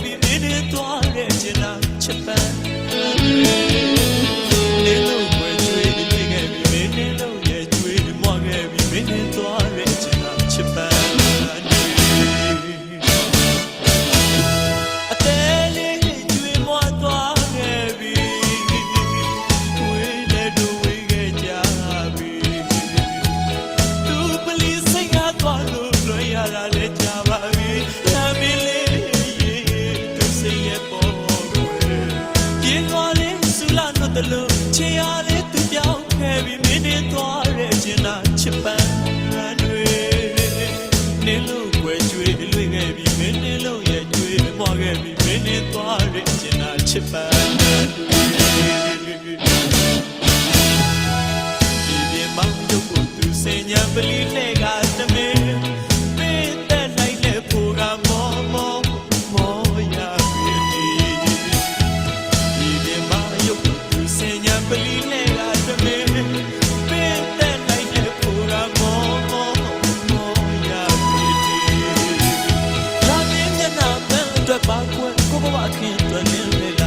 ပြီမင်းနဲ့သွားတဲ့ချင်တာချစ်ပန်းနေလို့ွယ်ကျွေးတွေ့ခဲ့ပြီမင်းနဲ့လို့ရဲ့ကျွေးမွားခဲ့ပြီမင်းနဲ့သွားတဲ့ချင်တာချစ်ပန်းချေရလေးသူပြောင်းခဲ့ပြီမင်းနဲ့သွားတဲ့ချင်တာချစ်ပန်းတွေနေလို့ွယ်ကျွေးလွေခဲ့ပြီမင်းနဲ့လို့ရဲ့ကျွေးမွားခဲ့ပြီမင်းနဲ့သွားတဲ့ချင်တာချစ်ပန်းတွေဒီပြင်မောင်တို့ကိုသူစင်ညာပလီနဲ့ကသမင်းမင်းတဲ့လိုက်တဲ့ဖိုကမောရပြီဒီပြင်မောင်တို့ကိုသူစင်ညာပလီနဲ့ကသမင်းမင်းတဲ့လိုက်တဲ့ဖိုကမောရပြီလာမင်းမျက်နှာပန်းအတွက်ပါကွယ်ကိုဘဝခင်အတွက်လင်းလေ